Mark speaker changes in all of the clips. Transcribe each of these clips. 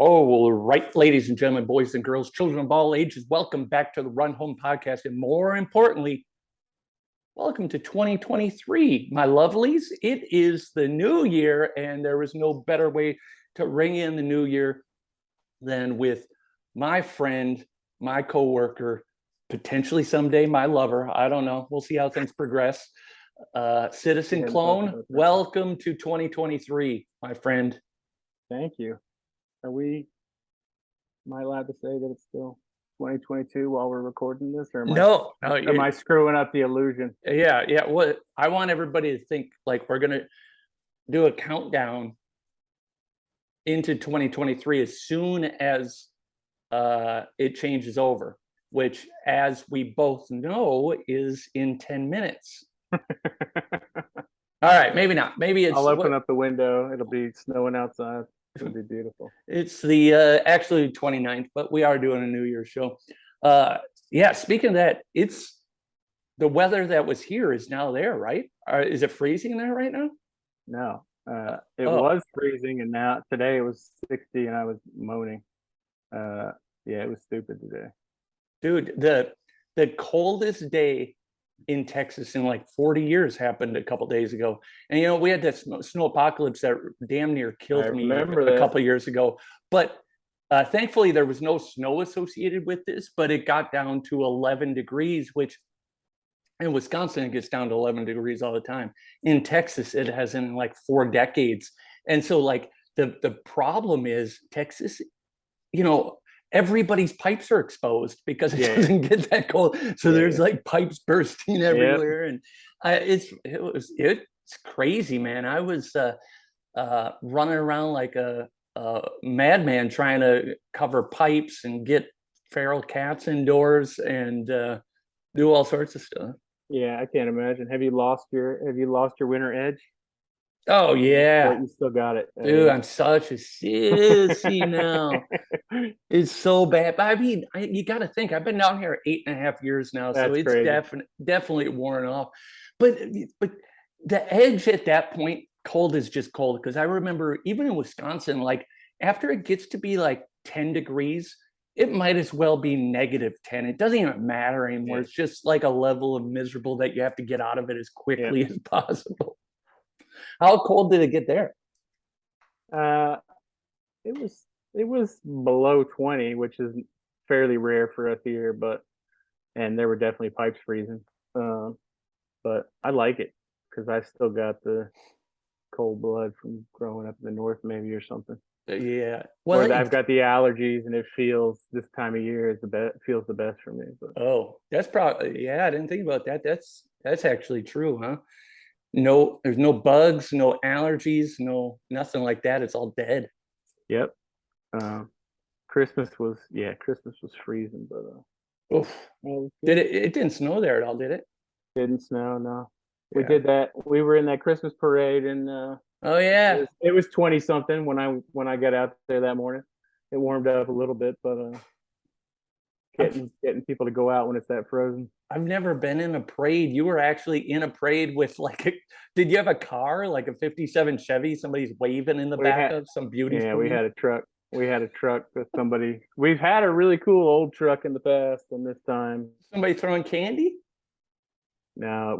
Speaker 1: All right, ladies and gentlemen, boys and girls, children of all ages, welcome back to the Run Home Podcast. And more importantly, welcome to 2023, my lovelies. It is the new year, and there is no better way to ring in the new year than with my friend, my coworker, potentially someday my lover. I don't know. We'll see how things progress. Citizen Clone, welcome to 2023, my friend.
Speaker 2: Thank you. Am I allowed to say that it's still 2022 while we're recording this, or am I screwing up the illusion?
Speaker 1: Yeah. What I want everybody to think, like, we're gonna do a countdown into 2023 as soon as it changes over, which, as we both know, is in 10 minutes. All right, maybe not. Maybe it's.
Speaker 2: I'll open up the window. It'll be snowing outside. It'll be beautiful.
Speaker 1: It's the actually 29th, but we are doing a New Year's show. Yeah, speaking of that, it's the weather that was here is now there, right? Is it freezing there right now?
Speaker 2: No, it was freezing, and now today it was 60, and I was moaning. Yeah, it was stupid today.
Speaker 1: Dude, the coldest day in Texas in like 40 years happened a couple days ago. And, you know, we had that snow apocalypse that damn near killed me a couple years ago. But thankfully, there was no snow associated with this, but it got down to 11 degrees, which in Wisconsin, it gets down to 11 degrees all the time. In Texas, it has in like 4 decades. And so, like, the problem is Texas, you know, everybody's pipes are exposed because it doesn't get that cold. So there's like pipes bursting everywhere. And it's crazy, man. I was running around like a madman trying to cover pipes and get feral cats indoors and do all sorts of stuff.
Speaker 2: Yeah, I can't imagine. Have you lost your winter edge?
Speaker 1: Oh yeah,
Speaker 2: you still got it,
Speaker 1: dude. I'm such a sissy now. It's so bad. But I mean, you got to think. I've been down here 8.5 years now, so it's definitely worn off. But the edge at that point, cold is just cold. Because I remember even in Wisconsin, like after it gets to be like 10 degrees, it might as well be -10. It doesn't even matter anymore. It's just like a level of miserable that you have to get out of it as quickly as possible. How cold did it get there?
Speaker 2: It was below 20, which is fairly rare for us here, and there were definitely pipes freezing. But I like it because I still got the cold blood from growing up in the north, maybe, or something.
Speaker 1: Yeah.
Speaker 2: Well, I've got the allergies, and it feels this time of year is feels the best for me. But.
Speaker 1: Oh, that's probably I didn't think about that. That's actually true, huh? No, there's no bugs, no allergies, nothing like that. It's all dead.
Speaker 2: Yep. Christmas was freezing, but
Speaker 1: oof. It didn't snow there at all, did it?
Speaker 2: Didn't snow, no. We did that. We were in that Christmas parade, and
Speaker 1: oh yeah,
Speaker 2: it was 20 something when I got out there that morning. It warmed up a little bit, but getting people to go out when it's that frozen.
Speaker 1: I've never been in a parade. You were actually in a parade with did you have a car, like a 57 Chevy? Somebody's waving in the back of some beauty.
Speaker 2: Yeah, we had a truck. We had a truck with somebody. We've had a really cool old truck in the past, and this time
Speaker 1: somebody throwing candy.
Speaker 2: No,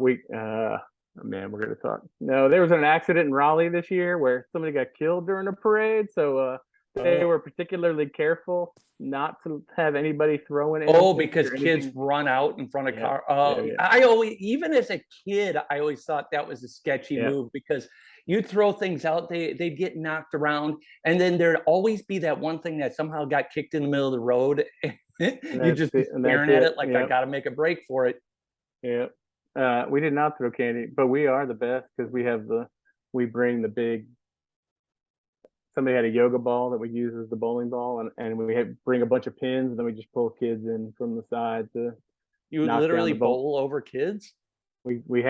Speaker 2: man, we're gonna talk. No, there was an accident in Raleigh this year where somebody got killed during a parade. So they were particularly careful not to have anybody throwing anything.
Speaker 1: Oh, because kids run out in front of cars. I always, even as a kid, I always thought that was a sketchy move because you throw things out, they'd get knocked around, and then there'd always be that one thing that somehow got kicked in the middle of the road. You just staring at it like I got to make a break for it.
Speaker 2: Yeah. We did not throw candy, but we are the best because we bring the big. Somebody had a yoga ball that we use as the bowling ball, and we bring a bunch of pins, and then we just pull kids in from the side to.
Speaker 1: You literally bowl over kids?
Speaker 2: We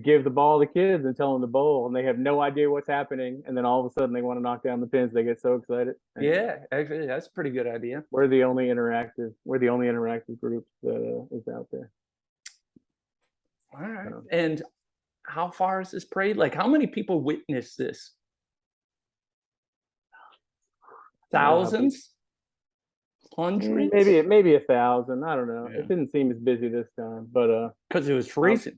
Speaker 2: give the ball to kids and tell them to bowl, and they have no idea what's happening, and then all of a sudden they want to knock down the pins. They get so excited.
Speaker 1: Yeah, actually, that's a pretty good idea.
Speaker 2: We're the only interactive group that is out there.
Speaker 1: All right. And how far is this parade? Like, how many people witnessed this? Thousands, hundreds,
Speaker 2: maybe 1,000. I don't know.
Speaker 1: Yeah.
Speaker 2: It didn't seem as busy this time, but
Speaker 1: because it was freezing.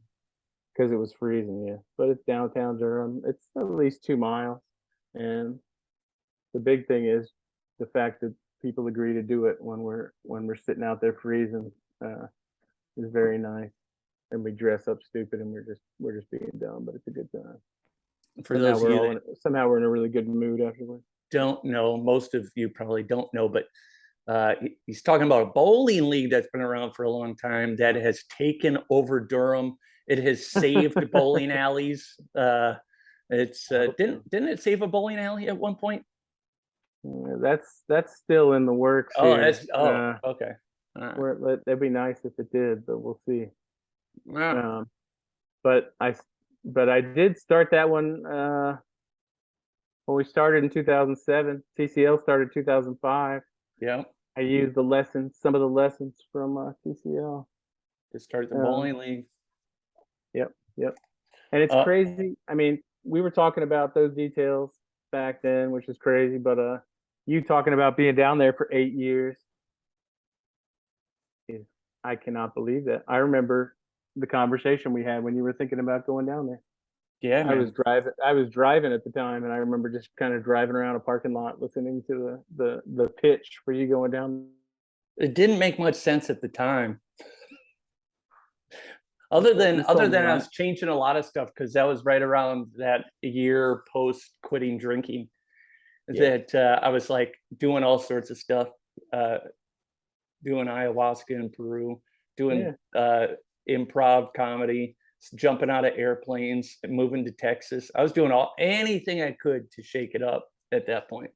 Speaker 2: because it was freezing, yeah. But it's downtown Durham. It's at least 2 miles, and the big thing is the fact that people agree to do it when we're sitting out there freezing is very nice. And we dress up stupid, and we're just being dumb, but it's a good time.
Speaker 1: For those of you that
Speaker 2: somehow we're in a really good mood afterwards.
Speaker 1: don't know, most of you probably don't know, but he's talking about a bowling league that's been around for a long time that has taken over Durham. It has saved bowling alleys. It's didn't it save a bowling alley at one point?
Speaker 2: Yeah, that's still in the works.
Speaker 1: Oh,
Speaker 2: here.
Speaker 1: Okay.
Speaker 2: That'd be nice if it did, but we'll see.
Speaker 1: Yeah.
Speaker 2: But I did start that one when we started in 2007. TCL started 2005.
Speaker 1: Yeah.
Speaker 2: I used some of the lessons from TCL
Speaker 1: To start the bowling league.
Speaker 2: Yep. And it's crazy. I mean, we were talking about those details back then, which is crazy. But you talking about being down there for 8 years, I cannot believe that. I remember the conversation we had when you were thinking about going down there.
Speaker 1: Yeah, man.
Speaker 2: I was driving at the time, and I remember just kind of driving around a parking lot listening to the pitch for you going down.
Speaker 1: It didn't make much sense at the time. Other than I was changing a lot of stuff, because that was right around that year post quitting drinking. That I was like doing all sorts of stuff, doing ayahuasca in Peru, doing improv comedy, jumping out of airplanes, moving to Texas. I was doing anything I could to shake it up at that point.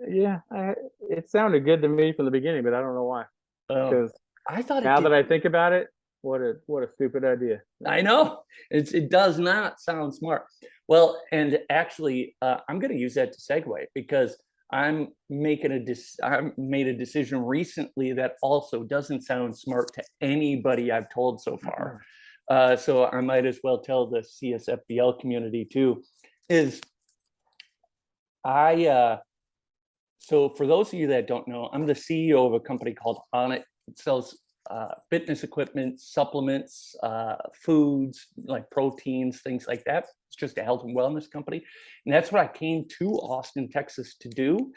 Speaker 2: Yeah, it sounded good to me from the beginning, but I don't know why. Because
Speaker 1: I thought
Speaker 2: now that I think about it, what a stupid idea.
Speaker 1: I know it does not sound smart. Well, and actually, I'm going to use that to segue, because I made a decision recently that also doesn't sound smart to anybody I've told so far. So I might as well tell the CSFBL community too. So for those of you that don't know, I'm the CEO of a company called Onnit. It sells fitness equipment, supplements, foods like proteins, things like that. It's just a health and wellness company. And that's what I came to Austin, Texas to do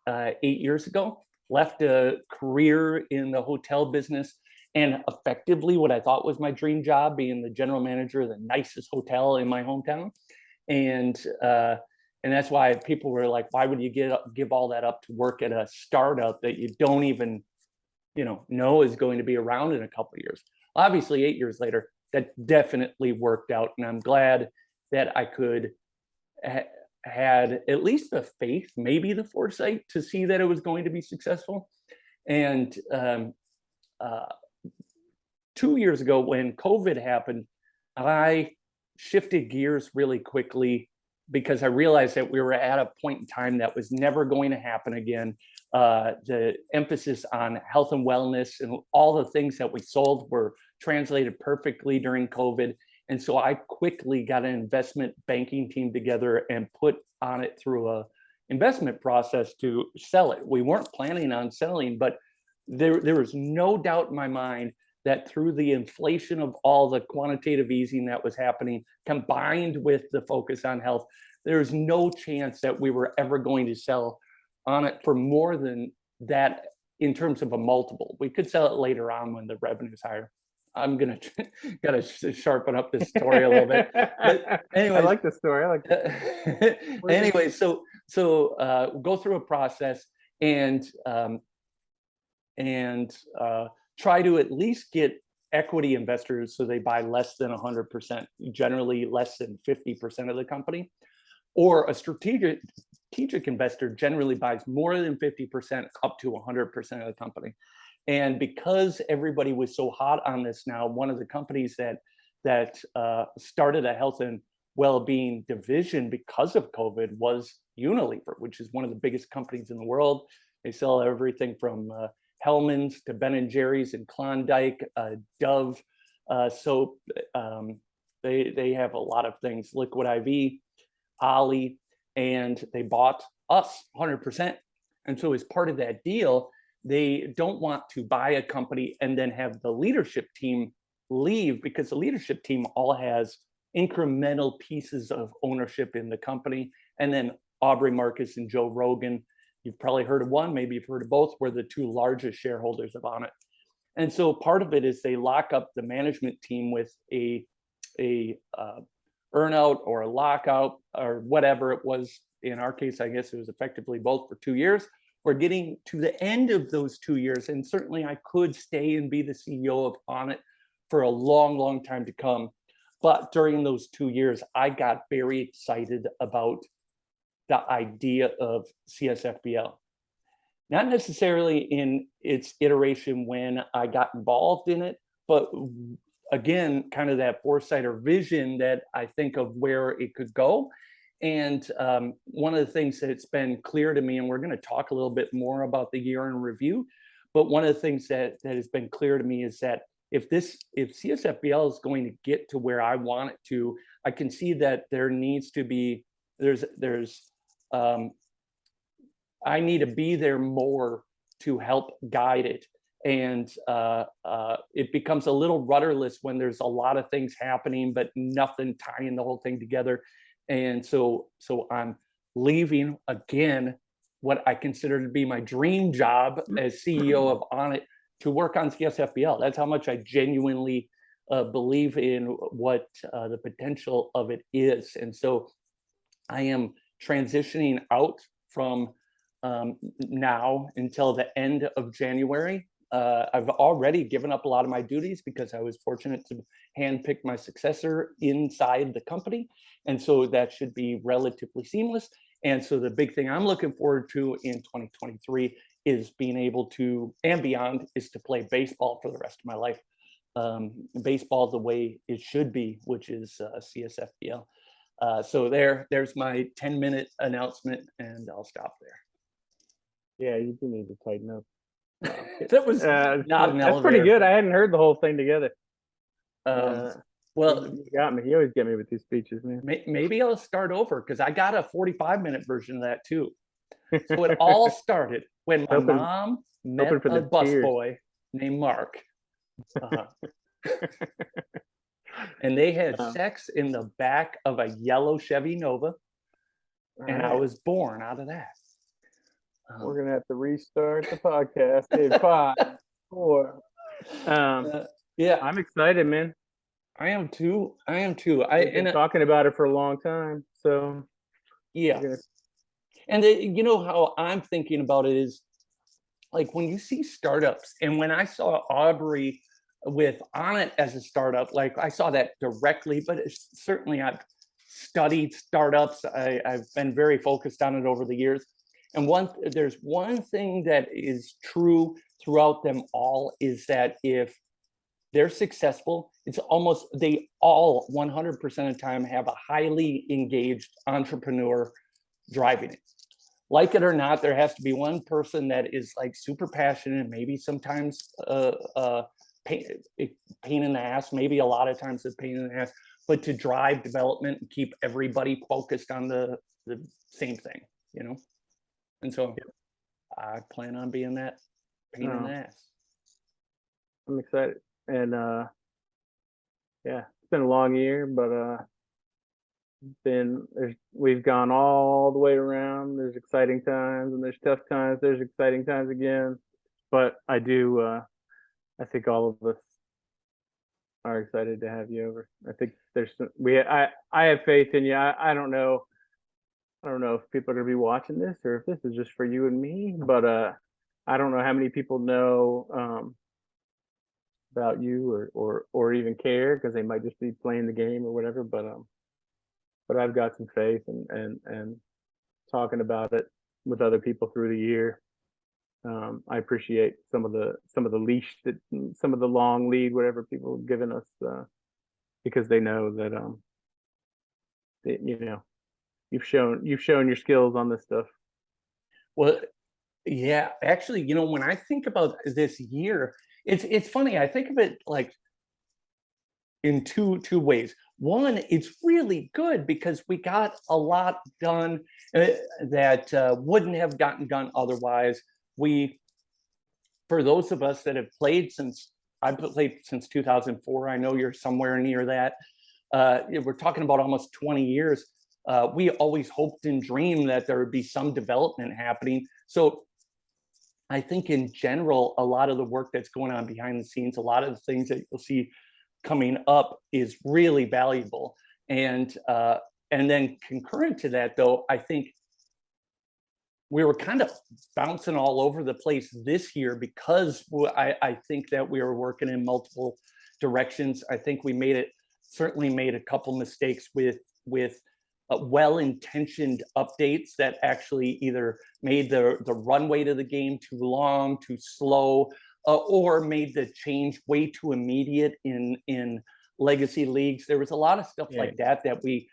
Speaker 1: 8 years ago. Left a career in the hotel business, and effectively what I thought was my dream job, being the general manager of the nicest hotel in my hometown. And that's why people were like, why would you give all that up to work at a startup that you don't even know is going to be around in a couple of years? Obviously, 8 years later, that definitely worked out, and I'm glad that I could had at least the faith, maybe the foresight, to see that it was going to be successful. And 2 years ago, when COVID happened, I shifted gears really quickly, because I realized that we were at a point in time that was never going to happen again. The emphasis on health and wellness and all the things that we sold were translated perfectly during COVID. And so I quickly got an investment banking team together and put Onnit through a investment process to sell it. We weren't planning on selling, but there was no doubt in my mind that through the inflation of all the quantitative easing that was happening, combined with the focus on health, there's no chance that we were ever going to sell Onnit for more than that in terms of a multiple. We could sell it later on when the revenue's higher. I'm gotta sharpen up this story a little bit. But anyways,
Speaker 2: I like the story. I like that.
Speaker 1: Anyway, so go through a process and try to at least get equity investors so they buy less than 100%, generally less than 50% of the company, or a strategic investor generally buys more than 50% up to 100% of the company. And because everybody was so hot on this now, one of the companies that started a health and well-being division because of COVID was Unilever, which is one of the biggest companies in the world. They sell everything from Hellman's to Ben and Jerry's and Klondike, Dove soap. They have a lot of things, Liquid IV, Ollie, and they bought us 100%. And so as part of that deal, they don't want to buy a company and then have the leadership team leave, because the leadership team all has incremental pieces of ownership in the company. And then Aubrey Marcus and Joe Rogan, you've probably heard of one, maybe you've heard of both, were the two largest shareholders of Onnit. And so part of it is they lock up the management team with a earnout or a lockout or whatever it was. In our case, I guess it was effectively both for 2 years. We're getting to the end of those 2 years, and certainly I could stay and be the CEO of Onnit for a long, long time to come. But during those 2 years, I got very excited about the idea of CSFBL. Not necessarily in its iteration when I got involved in it, but again, kind of that foresight or vision that I think of where it could go. And one of the things that's been clear to me, and we're going to talk a little bit more about the year in review, but one of the things that has been clear to me is that if CSFBL is going to get to where I want it to, I can see that there needs to be, I need to be there more to help guide it. And it becomes a little rudderless when there's a lot of things happening, but nothing tying the whole thing together. And so I'm leaving again what I consider to be my dream job as CEO of Onnit to work on CSFBL. That's how much I genuinely believe in what the potential of it is. And so I am transitioning out from now until the end of January. I've already given up a lot of my duties because I was fortunate to handpick my successor inside the company. And so that should be relatively seamless. And so the big thing I'm looking forward to in 2023 is being able to, and beyond, is to play baseball for the rest of my life. Baseball the way it should be, which is CSFBL. So there's my 10-minute announcement, and I'll stop there.
Speaker 2: Yeah, you do need to tighten up.
Speaker 1: That was not an
Speaker 2: that's pretty good. I hadn't heard the whole thing together.
Speaker 1: Well,
Speaker 2: you got me. You always get me with these speeches, man.
Speaker 1: Maybe I'll start over because I got a 45-minute version of that too. So it all started when my mom met a busboy named Mark. And they had sex in the back of a yellow Chevy Nova. And I was born out of that.
Speaker 2: We're going to have to restart the podcast. Hey, 5, 4. Yeah, I'm excited, man.
Speaker 1: I am too. I've
Speaker 2: been talking about it for a long time. So,
Speaker 1: yeah. And you know how I'm thinking about it is like when you see startups, and when I saw Aubrey with Onnit as a startup, like I saw that directly, but certainly I've studied startups. I've been very focused on it over the years. And there's one thing that is true throughout them all is that if they're successful, they all 100% of the time have a highly engaged entrepreneur driving it. Like it or not, there has to be one person that is like super passionate, maybe sometimes pain in the ass, maybe a lot of times a pain in the ass, but to drive development and keep everybody focused on the same thing, you know? And so I plan on being that pain in the ass.
Speaker 2: I'm excited. And yeah, it's been a long year, but we've gone all the way around. There's exciting times and there's tough times. There's exciting times again. But I think all of us are excited to have you over. I think I have faith in you. I don't know if people are going to be watching this or if this is just for you and me, but I don't know how many people know about you or even care because they might just be playing the game or whatever. But I've got some faith and talking about it with other people through the year. I appreciate some of the leash some of the long lead, whatever people have given us, because they know that you've shown your skills on this stuff.
Speaker 1: Well, yeah, actually, when I think about this year, it's funny. I think of it like in two ways. one, it's really good because we got a lot done that wouldn't have gotten done otherwise. For those of us that have played since, I've played since 2004, I know you're somewhere near that. We're talking about almost 20 years. We always hoped and dreamed that there would be some development happening. So I think in general, a lot of the work that's going on behind the scenes, a lot of the things that you'll see coming up is really valuable. And then concurrent to that, though, I think we were kind of bouncing all over the place this year because I think that we were working in multiple directions. I think we certainly made a couple mistakes with well-intentioned updates that actually either made the runway to the game too long, too slow, or made the change way too immediate in legacy leagues. There was a lot of stuff like that we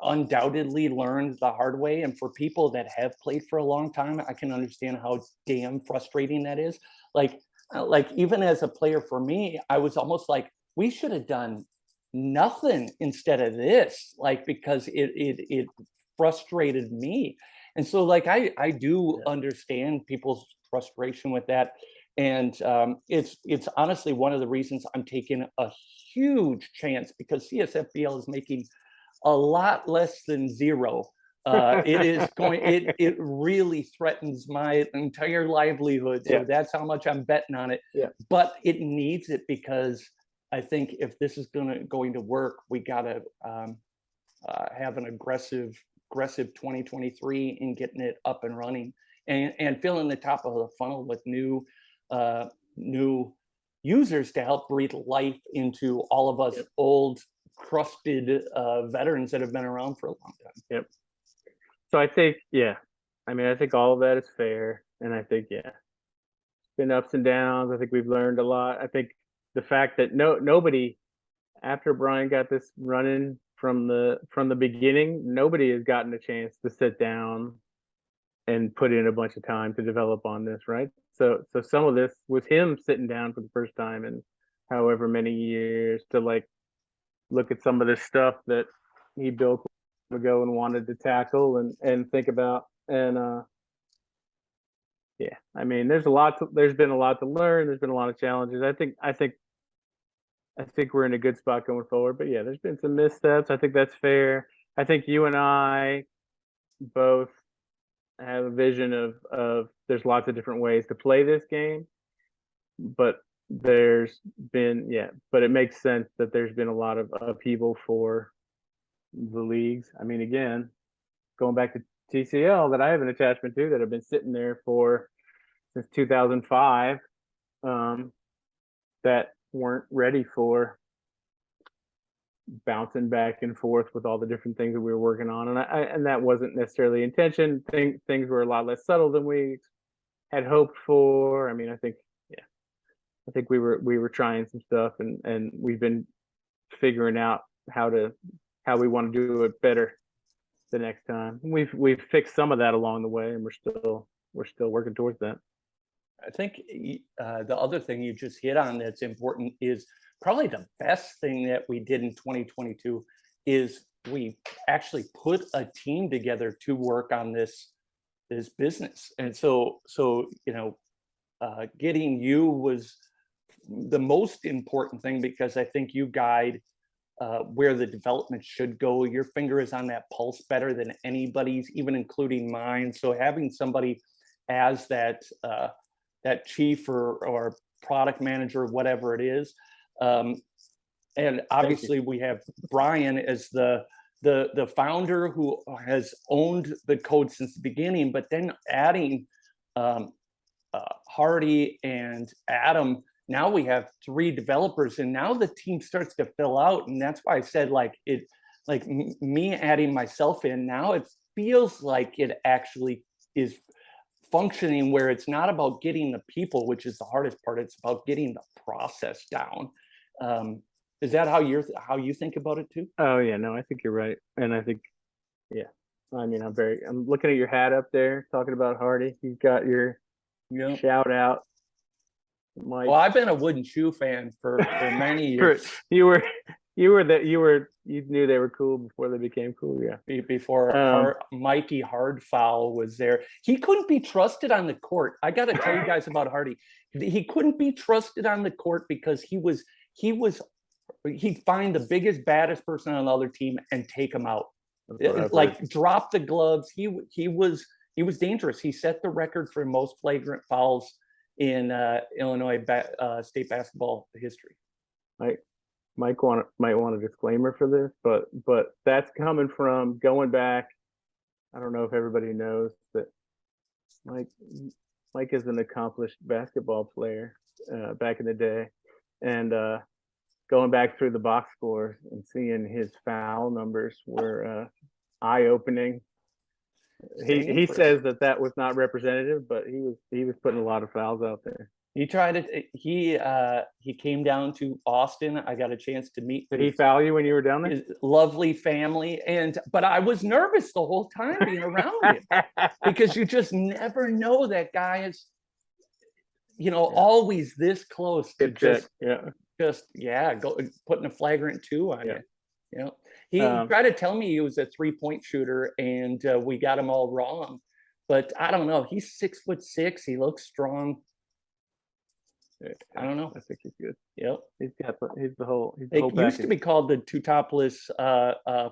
Speaker 1: undoubtedly learned the hard way. And for people that have played for a long time, I can understand how damn frustrating that is. Like even as a player for me, I was almost like, we should have done nothing instead of this, like, because it frustrated me. And so like I do understand people's frustration with that. And it's honestly one of the reasons I'm taking a huge chance, because CSFBL is making a lot less than zero. It really threatens my entire livelihood. So that's how much I'm betting on it. But it needs it, because I think if this is going to work, we got to have an aggressive 2023 in getting it up and running, and filling the top of the funnel with new users to help breathe life into all of us old, crusted veterans that have been around for a long time.
Speaker 2: So I think, I think all of that is fair. And I think, it's been ups and downs. I think we've learned a lot. I think the fact that nobody, after Brian got this running from the beginning, nobody has gotten a chance to sit down and put in a bunch of time to develop on this, right? So some of this was him sitting down for the first time in however many years to like look at some of this stuff that he built ago and wanted to tackle and think about. And there's been a lot to learn. There's been a lot of challenges. I think we're in a good spot going forward. But there's been some missteps. I think that's fair. I think you and I both have a vision of there's lots of different ways to play this game, but it makes sense that there's been a lot of upheaval for the leagues. I mean, again, going back to TCL, that I have an attachment to, that have been sitting there since 2005, that weren't ready for bouncing back and forth with all the different things that we were working on, and that wasn't necessarily intention. Things were a lot less subtle than we had hoped for. I mean, I think we were trying some stuff, and we've been figuring out how we want to do it better the next time. We've fixed some of that along the way, and we're still working towards that.
Speaker 1: I think the other thing you just hit on that's important is probably the best thing that we did in 2022 is we actually put a team together to work on this business. And so getting you was the most important thing, because I think you guide where the development should go. Your finger is on that pulse better than anybody's, even including mine. So having somebody as that chief or product manager, whatever it is, and obviously we have Brian as the founder who has owned the code since the beginning, but then adding Hardy and Adam. Now we have 3 developers, and now the team starts to fill out. And that's why I said, me adding myself in, now it feels like it actually is functioning, where it's not about getting the people, which is the hardest part. It's about getting the process down. Is that how you think about it too?
Speaker 2: Oh yeah, no, I think you're right. And I think, I mean, I'm looking at your hat up there talking about Hardy. You've got your shout out.
Speaker 1: Mike. Well, I've been a wooden shoe fan for many years.
Speaker 2: You You knew they were cool before they became cool. Yeah.
Speaker 1: Before Mikey Hardfowl was there. He couldn't be trusted on the court. I got to tell you guys about Hardy. He couldn't be trusted on the court because he'd find the biggest, baddest person on the other team and take him out. Like drop the gloves. He was dangerous. He set the record for most flagrant fouls in Illinois state basketball history.
Speaker 2: Might want a disclaimer for this, but that's coming from going back. I don't know if everybody knows that Mike is an accomplished basketball player back in the day, and going back through the box scores and seeing his foul numbers were eye-opening. He says that was not representative, but he was putting a lot of fouls out there.
Speaker 1: He tried it. He came down to Austin. I got a chance to meet.
Speaker 2: Did he foul you when you were down there?
Speaker 1: His lovely family, but I was nervous the whole time being around him because you just never know that guy is, always this close to go putting a flagrant 2 on you. He tried to tell me he was a 3-point shooter, and we got him all wrong. But I don't know. He's 6'6". He looks strong. I don't know.
Speaker 2: I think he's good.
Speaker 1: Yep.
Speaker 2: He's the whole.
Speaker 1: It used to be called the two topless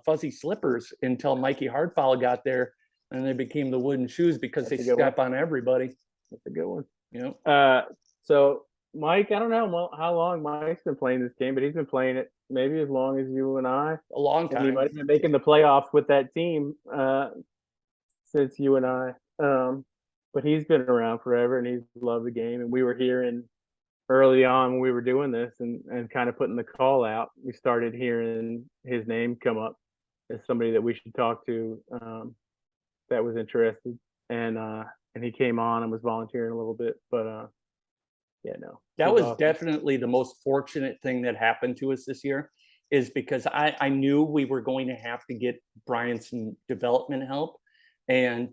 Speaker 1: fuzzy slippers until Mikey Hardfowl got there, and they became the wooden shoes because they step on everybody.
Speaker 2: That's a good one.
Speaker 1: Yep.
Speaker 2: So Mike, I don't know how long Mike's been playing this game, but he's been playing it maybe as long as you and I.
Speaker 1: A long time.
Speaker 2: And he might have been making the playoffs with that team since you and I. But he's been around forever, and he's loved the game. And we were hearing early on when we were doing this and kind of putting the call out, we started hearing his name come up as somebody that we should talk to that was interested. And he came on and was volunteering a little bit, but
Speaker 1: that was awesome. Definitely the most fortunate thing that happened to us this year, is because I knew we were going to have to get Brian some development help, and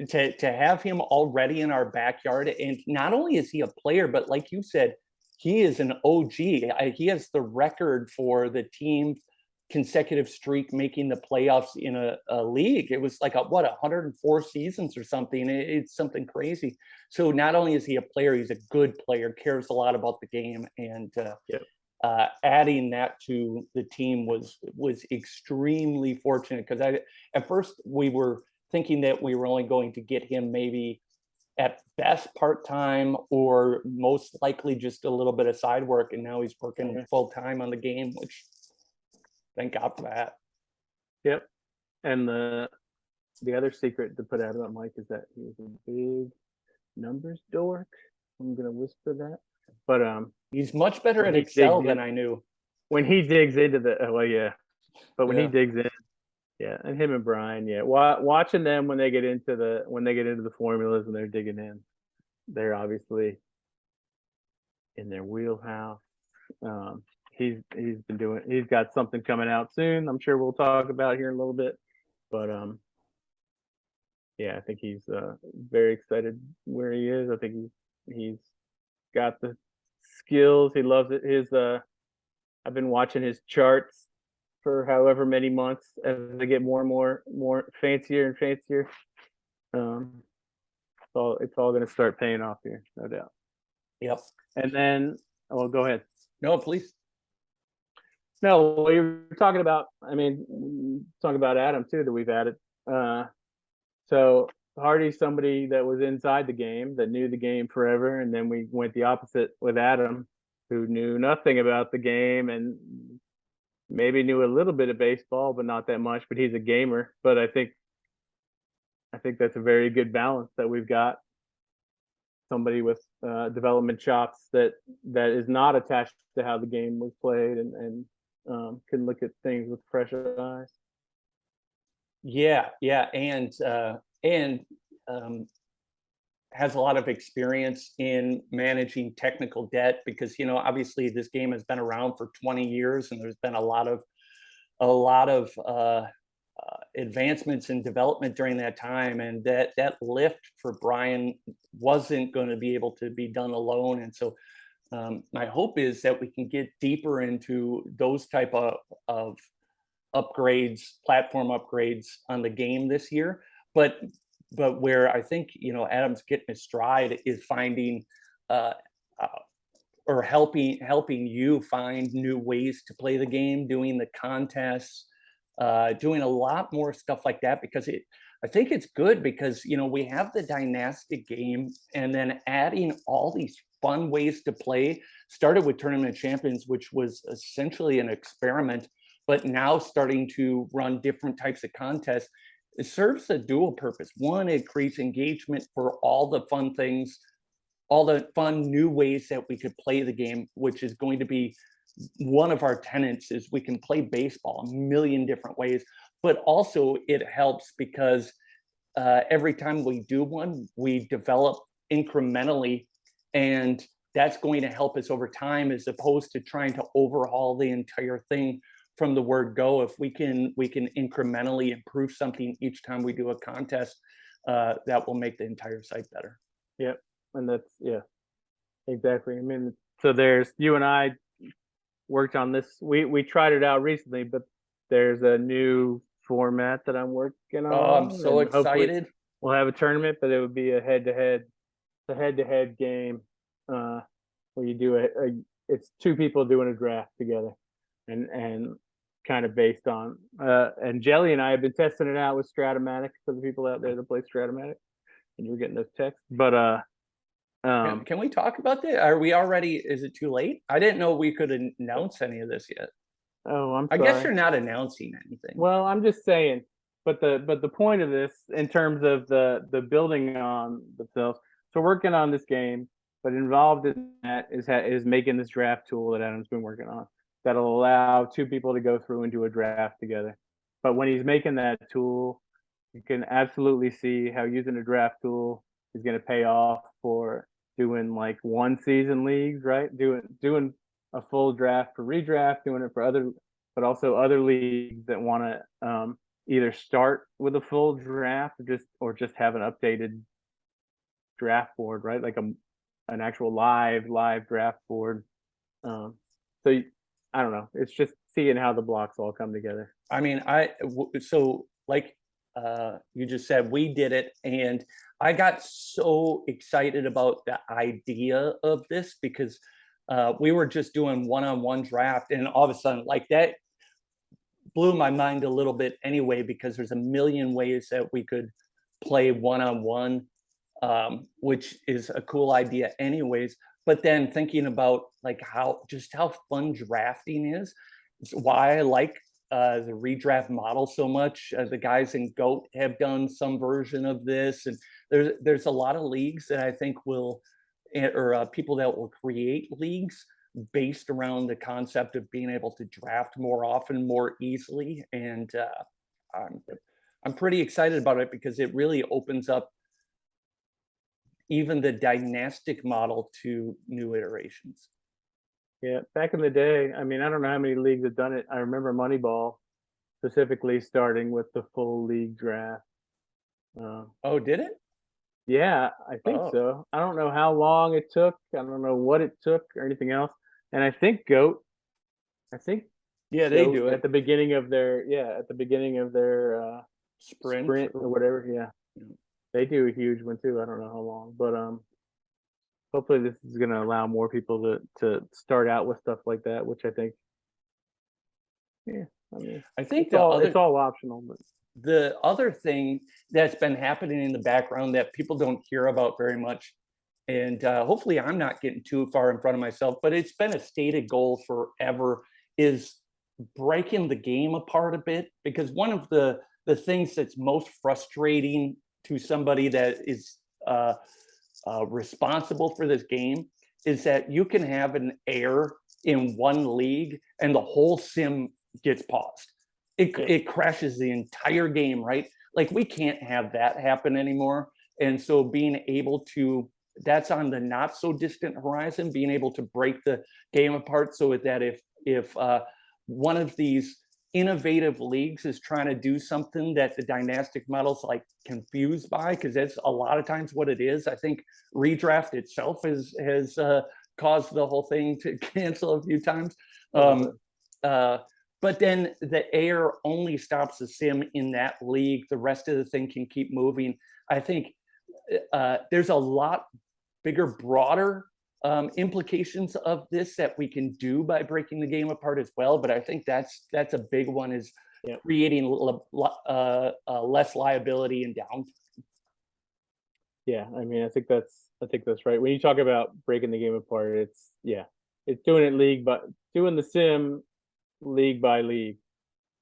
Speaker 1: to have him already in our backyard. And not only is he a player, but like you said, he is an OG. He has the record for the team consecutive streak making the playoffs in a league. It was like 104 seasons or something. It's something crazy. So not only is he a player, he's a good player, cares a lot about the game, and adding that to the team was extremely fortunate, because at first we were thinking that we were only going to get him maybe at best part-time, or most likely just a little bit of side work, and now he's working full-time on the game, which thank God for that.
Speaker 2: Yep. And the other secret to put out about Mike is that he's a big numbers dork. I'm gonna whisper that, but
Speaker 1: he's much better at Excel than I knew.
Speaker 2: When he digs into when he digs in. Yeah, and him and Brian, watching them when they get into the formulas and they're digging in, they're obviously in their wheelhouse. He's got something coming out soon. I'm sure we'll talk about here in a little bit, but I think he's very excited where he is. I think he's got the skills. He loves it. I've been watching his charts for however many months as they get more and more fancier and fancier. So it's all going to start paying off here, no doubt.
Speaker 1: Yep.
Speaker 2: And then, go ahead.
Speaker 1: No, please.
Speaker 2: No, we were talking about, talking about Adam too, that we've added. So Hardy's somebody that was inside the game, that knew the game forever. And then we went the opposite with Adam, who knew nothing about the game and maybe knew a little bit of baseball, but not that much. But he's a gamer. But I think that's a very good balance that we've got. Somebody with development chops that is not attached to how the game was played and can look at things with fresh eyes.
Speaker 1: Yeah, and has a lot of experience in managing technical debt, because obviously this game has been around for 20 years and there's been a lot of advancements in development during that time, and that lift for Brian wasn't going to be able to be done alone. And so my hope is that we can get deeper into those type of upgrades, platform upgrades on the game this year. But where I think, you know, Adam's getting his stride is finding uh, uh, or helping you find new ways to play the game, doing the contests, doing a lot more stuff like that, because I think it's good because, you know, we have the dynastic game, and then adding all these fun ways to play. Started with Tournament of Champions, which was essentially an experiment, but now starting to run different types of contests. It serves a dual purpose. One, it creates engagement for all the fun things, all the fun new ways that we could play the game, which is going to be one of our tenets, is we can play baseball a million different ways. But also it helps because every time we do one, we develop incrementally, and that's going to help us over time, as opposed to trying to overhaul the entire thing from the word go. If we can incrementally improve something each time we do a contest, that will make the entire site better.
Speaker 2: Yep. And that's, yeah, exactly. I mean, so there's, you and I worked on this. We tried it out recently, but there's a new format that I'm working on.
Speaker 1: Oh, I'm so excited.
Speaker 2: We'll have a tournament, but it would be a head-to-head game, where you do it's two people doing a draft together, and kind of based on, and Jelly and I have been testing it out with Stratomatic for the people out there that play Stratomatic, and you're getting those texts. But
Speaker 1: can we talk about that? Are we already, is it too late? I didn't know we could announce any of this yet.
Speaker 2: Oh, I'm
Speaker 1: I
Speaker 2: sorry.
Speaker 1: guess you're not announcing anything.
Speaker 2: Well, I'm just saying, but the point of this, in terms of the building on themselves, so working on this game, but involved in that is making this draft tool that Adam's been working on, that'll allow two people to go through and do a draft together. But when he's making that tool, you can absolutely see how using a draft tool is going to pay off for doing like one season leagues, right? Doing a full draft for redraft, doing it for other, but also other leagues that want to either start with a full draft or just have an updated draft board, right? Like an actual live draft board. So I don't know. It's just seeing how the blocks all come together.
Speaker 1: I mean, so like you just said, we did it, and I got so excited about the idea of this because we were just doing one-on-one draft, and all of a sudden, like, that blew my mind a little bit anyway, because there's a million ways that we could play one-on-one, which is a cool idea anyways. But then thinking about like how fun drafting is, it's why I like the redraft model so much. The guys in GOAT have done some version of this, and there's a lot of leagues that I think will, or people that will create leagues based around the concept of being able to draft more often, more easily. And I'm pretty excited about it because it really opens up even the dynastic model to new iterations.
Speaker 2: Yeah, back in the day, I mean, I don't know how many leagues have done it. I remember Moneyball specifically starting with the full league draft.
Speaker 1: Oh, did it?
Speaker 2: Yeah, I think so. I don't know how long it took. I don't know what it took or anything else. And I think GOAT,
Speaker 1: yeah, they do it
Speaker 2: at the beginning of their
Speaker 1: sprint
Speaker 2: or whatever. Yeah. They do a huge one too. I don't know how long, but hopefully this is going to allow more people to start out with stuff like that, which I think, yeah, I mean,
Speaker 1: I think
Speaker 2: it's all optional. But
Speaker 1: the other thing that's been happening in the background that people don't hear about very much, and hopefully I'm not getting too far in front of myself, but it's been a stated goal forever, is breaking the game apart a bit. Because one of the things that's most frustrating to somebody that is responsible for this game is that you can have an error in one league and the whole sim gets paused. It crashes the entire game, right? Like, we can't have that happen anymore. And so being able to, that's on the not so distant horizon, being able to break the game apart so that if one of these innovative leagues is trying to do something that the dynastic model's like confused by, because that's a lot of times what it is. I think redraft itself has caused the whole thing to cancel a few times. But then the air only stops the sim in that league. The rest of the thing can keep moving. I think there's a lot bigger, broader implications of this that we can do by breaking the game apart as well. But I think that's a big one, is creating less liability and downtime.
Speaker 2: Yeah, I mean, I think that's right. When you talk about breaking the game apart, it's doing it doing the sim league by league.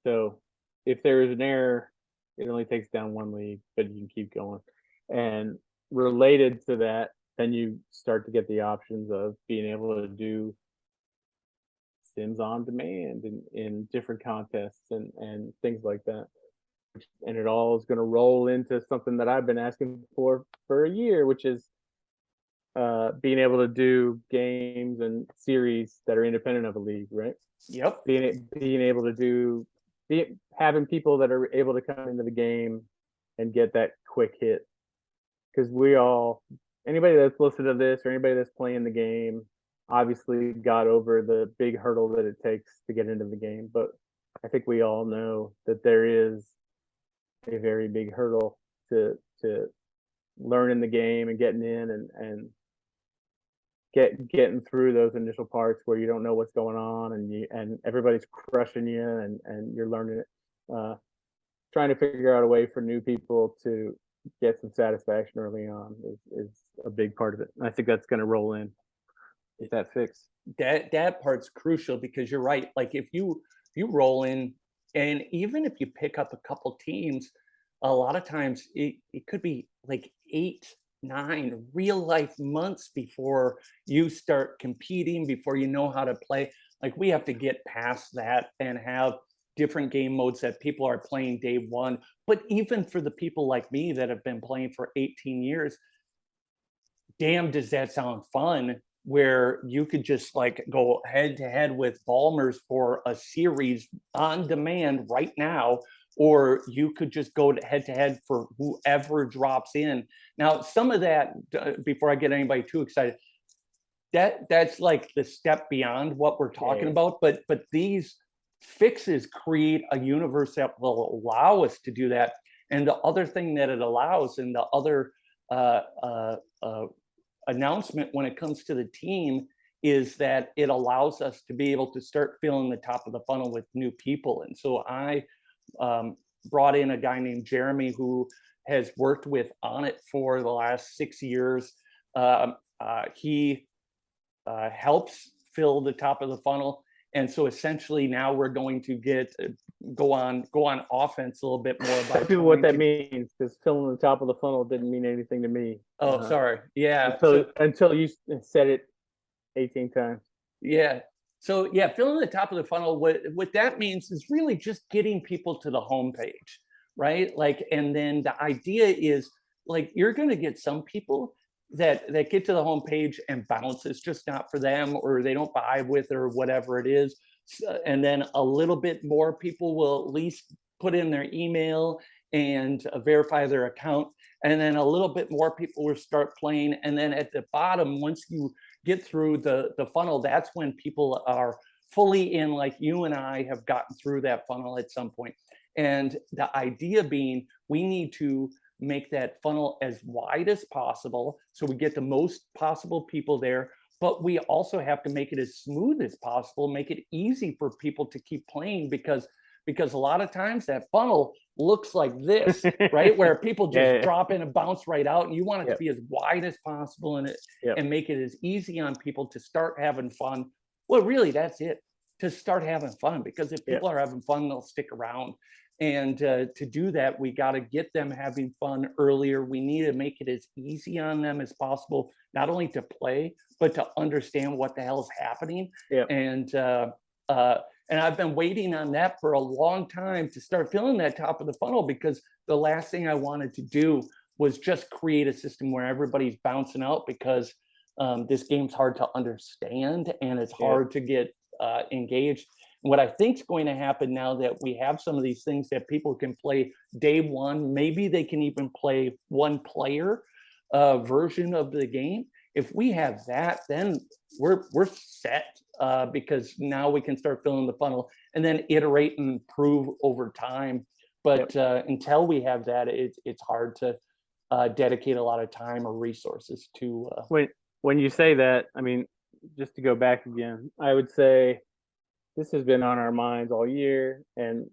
Speaker 2: So if there is an error, it only takes down one league, but you can keep going. And related to that, then you start to get the options of being able to do sims on demand in different contests and things like that. And it all is going to roll into something that I've been asking for a year, which is being able to do games and series that are independent of a league, right?
Speaker 1: Yep.
Speaker 2: Being able to having people that are able to come into the game and get that quick hit, because anybody that's listened to this or anybody that's playing the game obviously got over the big hurdle that it takes to get into the game. But I think we all know that there is a very big hurdle to learning the game and getting in and getting through those initial parts where you don't know what's going on and everybody's crushing you and you're learning it. Trying to figure out a way for new people to get some satisfaction early on is a big part of it. And I think that's going to roll in with that fix.
Speaker 1: That part's crucial, because you're right. Like if you roll in, and even if you pick up a couple teams, a lot of times it could be like 8-9 real life months before you start competing, before you know how to play. Like we have to get past that and have different game modes that people are playing day one. But even for the people like me that have been playing for 18 years, damn, does that sound fun, where you could just like go head to head with Balmers for a series on demand right now, or you could just go head to head for whoever drops in. Now, some of that, before I get anybody too excited, that's like the step beyond what we're talking about. But these fixes create a universe that will allow us to do that. And the other thing that it allows, and the other announcement when it comes to the team, is that it allows us to be able to start filling the top of the funnel with new people. And so I brought in a guy named Jeremy, who has worked with Onnit for the last 6 years. He helps fill the top of the funnel. And so essentially now we're going to go on offense a little bit more about
Speaker 2: what that means, because filling the top of the funnel didn't mean anything to me.
Speaker 1: Oh, sorry. Yeah.
Speaker 2: Until you said it 18 times.
Speaker 1: Yeah. So yeah, filling the top of the funnel, what that means is really just getting people to the homepage, right? Like, and then the idea is like, you're going to get some people that get to the homepage and bounce. It's just not for them, or they don't vibe with it, or whatever it is. And then a little bit more people will at least put in their email and verify their account. And then a little bit more people will start playing. And then at the bottom, once you get through the funnel, that's when people are fully in, like you and I have gotten through that funnel at some point. And the idea being, we need to make that funnel as wide as possible so we get the most possible people there. But we also have to make it as smooth as possible, make it easy for people to keep playing, because a lot of times that funnel looks like this, right? Where people just drop in and bounce right out, and you want it to be as wide as possible and make it as easy on people to start having fun. Well, really, that's it, to start having fun, because if people are having fun, they'll stick around. And to do that, we got to get them having fun earlier. We need to make it as easy on them as possible, not only to play, but to understand what the hell is happening. And I've been waiting on that for a long time to start filling that top of the funnel, because the last thing I wanted to do was just create a system where everybody's bouncing out, because this game's hard to understand and it's hard to get engaged. What I think is going to happen now that we have some of these things that people can play day one, maybe they can even play one player version of the game, If we have that, then we're set, because now we can start filling the funnel and then iterate and improve over time. But until we have that, it's hard to dedicate a lot of time or resources to.
Speaker 2: When you say that, I mean, just to go back again, I would say this has been on our minds all year, and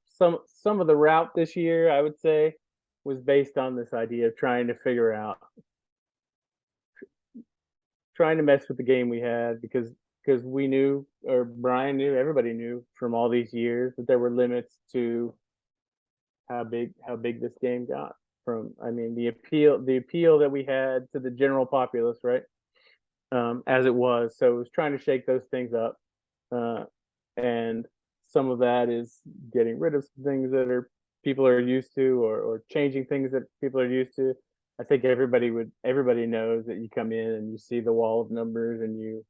Speaker 2: some of the route this year, I would say, was based on this idea of trying to figure out, trying to mess with the game we had, because we knew, or Brian knew, everybody knew from all these years that there were limits to how big this game got. From, I mean, the appeal that we had to the general populace, right? As it was. So it was trying to shake those things up. And some of that is getting rid of some things that people are used to, or changing things that people are used to. I think everybody knows that you come in and you see the wall of numbers, and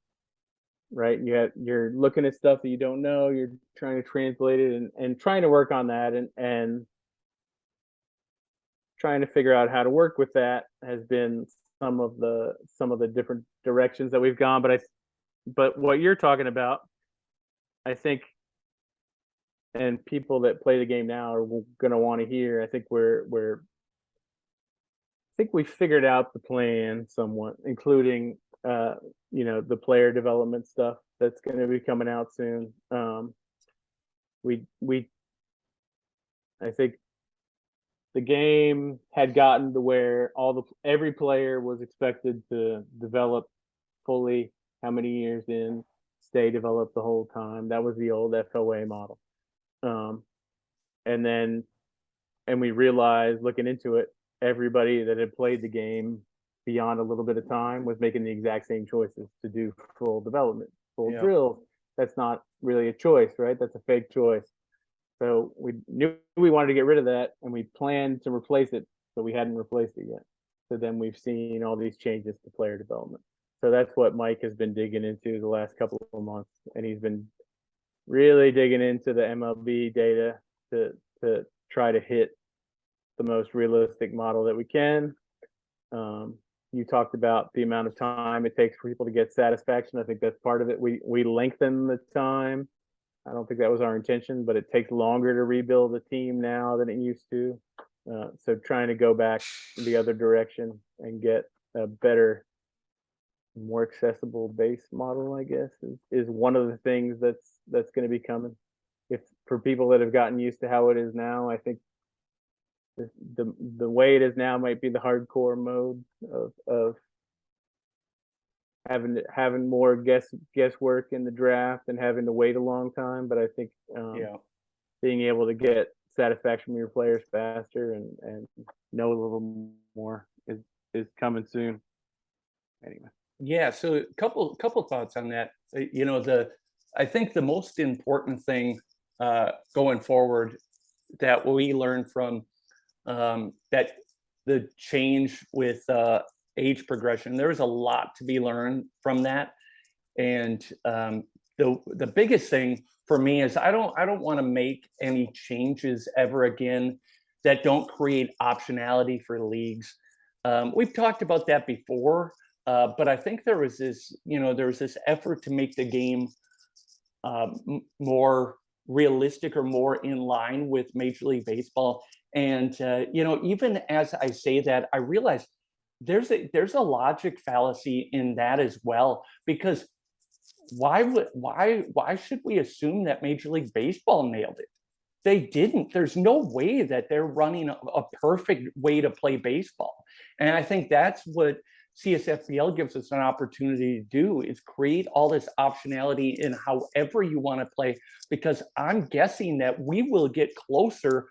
Speaker 2: you're looking at stuff that you don't know, you're trying to translate it, and trying to work on that, and trying to figure out how to work with that has been some of the different directions that we've gone. But what you're talking about, I think, and people that play the game now are going to want to hear, I think we figured out the plan somewhat, including the player development stuff that's going to be coming out soon. I think the game had gotten to where every player was expected to develop fully, how many years in, stay developed the whole time. That was the old FOA model. And we realized, looking into it, everybody that had played the game beyond a little bit of time was making the exact same choices to do full development, full drills. That's not really a choice, right? That's a fake choice. So we knew we wanted to get rid of that, and we planned to replace it, but we hadn't replaced it yet. So then we've seen all these changes to player development. So that's what Mike has been digging into the last couple of months, and he's been really digging into the MLB data to try to hit the most realistic model that we can. You talked about the amount of time it takes for people to get satisfaction. I think that's part of it. We lengthen the time. I don't think that was our intention, but it takes longer to rebuild a team now than it used to. So trying to go back the other direction and get a better, more accessible base model, I guess, is one of the things that's going to be coming. If for people that have gotten used to how it is now, I think the way it is now might be the hardcore mode of having more guesswork in the draft and having to wait a long time. But I think being able to get satisfaction from your players faster and know a little more is coming soon. Anyway.
Speaker 1: Yeah, so a couple thoughts on that. I think the most important thing going forward that we learned from that the change with age progression, there was a lot to be learned from that. And the biggest thing for me is I don't want to make any changes ever again that don't create optionality for leagues. We've talked about that before. But I think there was this effort to make the game more realistic or more in line with Major League Baseball. And even as I say that, I realize there's a logic fallacy in that as well, because why should we assume that Major League Baseball nailed it? They didn't. There's no way that they're running a perfect way to play baseball. And I think that's what CSFBL gives us an opportunity to do, is create all this optionality in however you want to play, because I'm guessing that we will get closer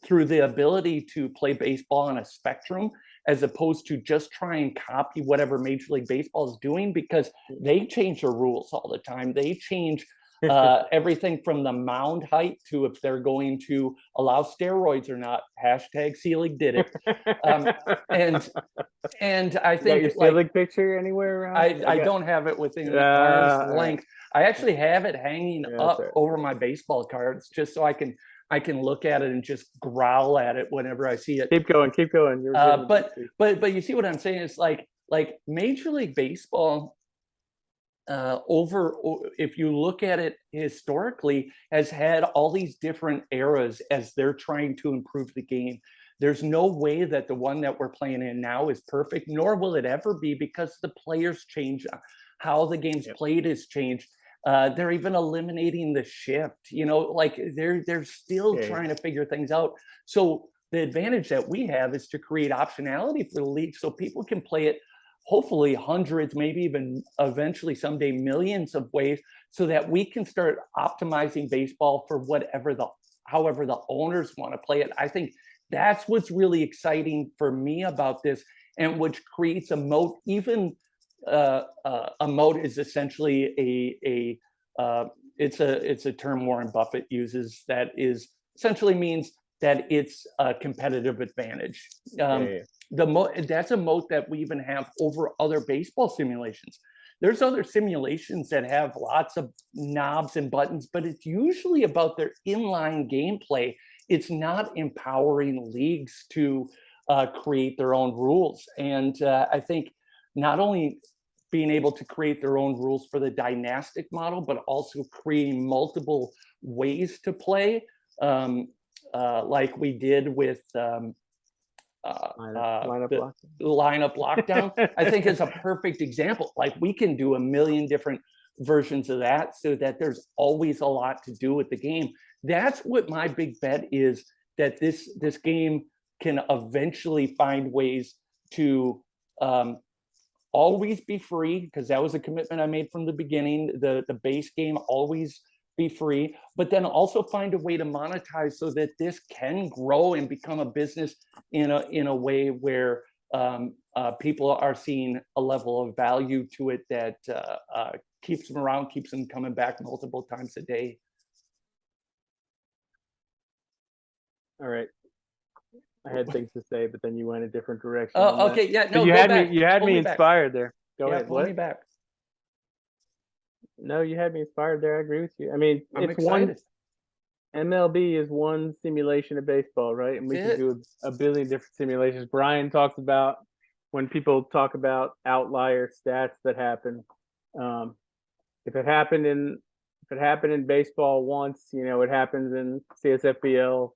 Speaker 1: through the ability to play baseball on a spectrum, as opposed to just try and copy whatever Major League Baseball is doing, because they change their rules all the time. They change everything from the mound height to if they're going to allow steroids or not. Hashtag Seelig did it. And I think
Speaker 2: your Seelig picture anywhere around?
Speaker 1: I don't have it within arm's length. I actually have it hanging up over my baseball cards, just so I can look at it and just growl at it whenever I see it.
Speaker 2: Keep going.
Speaker 1: But you see what I'm saying? It's like, like Major League Baseball, if you look at it historically, has had all these different eras as they're trying to improve the game. There's no way that the one that we're playing in now is perfect, nor will it ever be, because the players change, how the game's played has changed. They're even eliminating the shift, like they're still trying to figure things out. So the advantage that we have is to create optionality for the league so people can play it hopefully hundreds, maybe even eventually someday millions of ways, so that we can start optimizing baseball for however the owners want to play it. I think that's what's really exciting for me about this, and which creates a moat. Even a moat is essentially it's a term Warren Buffett uses that is essentially means that it's a competitive advantage. That's a moat that we even have over other baseball simulations. There's other simulations that have lots of knobs and buttons, but it's usually about their inline gameplay. It's not empowering leagues to create their own rules. And I think not only being able to create their own rules for the dynastic model, but also creating multiple ways to play, like we did with lineup lockdown, I think is a perfect example. Like we can do a million different versions of that, so that there's always a lot to do with the game. That's what my big bet is, that this game can eventually find ways to always be free, because that was a commitment I made from the beginning. The base game always be free, but then also find a way to monetize so that this can grow and become a business in a way where people are seeing a level of value to it that keeps them around, keeps them coming back multiple times a day.
Speaker 2: All right. I had things to say, but then you went a different direction.
Speaker 1: Oh, okay. Yeah, no,
Speaker 2: you had me inspired there. Go ahead.
Speaker 1: Pull me back.
Speaker 2: No, you had me inspired there. I agree with you. I mean,
Speaker 1: I'm excited.
Speaker 2: MLB is one simulation of baseball, right? And we can do a billion different simulations. Brian talks about when people talk about outlier stats that happen. If it happened in baseball once, it happens in CSFBL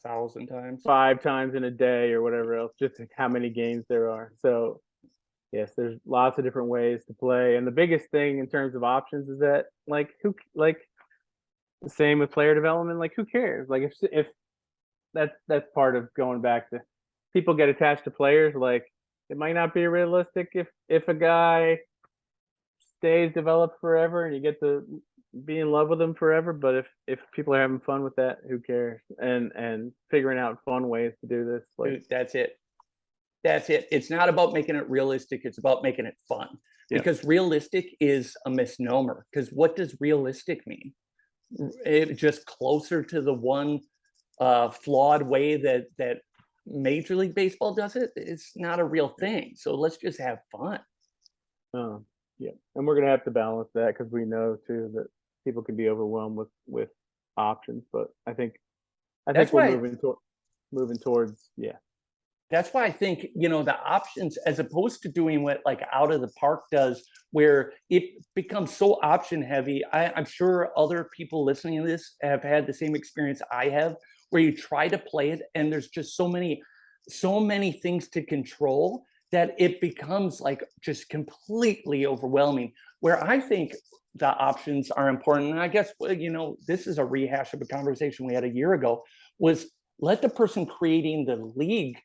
Speaker 1: 1,000 times,
Speaker 2: 5 times in a day, or whatever else, just how many games there are. So yes, there's lots of different ways to play, and the biggest thing in terms of options is that the same with player development. Like, who cares? Like, if that's part of going back to people get attached to players. Like, it might not be realistic if a guy stays developed forever and you get to be in love with them forever. But if people are having fun with that, who cares? And figuring out fun ways to do this.
Speaker 1: Dude, that's it. It's not about making it realistic. It's about making it fun. Because realistic is a misnomer. Because what does realistic mean? It just closer to the one flawed way that Major League Baseball does it. It's not a real thing. So let's just have fun.
Speaker 2: Yeah, and we're gonna have to balance that, because we know too that people can be overwhelmed with options. But I think we're moving towards
Speaker 1: That's why I think, the options, as opposed to doing what like Out of the Park does, where it becomes so option heavy. I'm sure other people listening to this have had the same experience I have, where you try to play it and there's just so many things to control that it becomes like just completely overwhelming. Where I think the options are important, and I guess, this is a rehash of a conversation we had a year ago, was let the person creating the league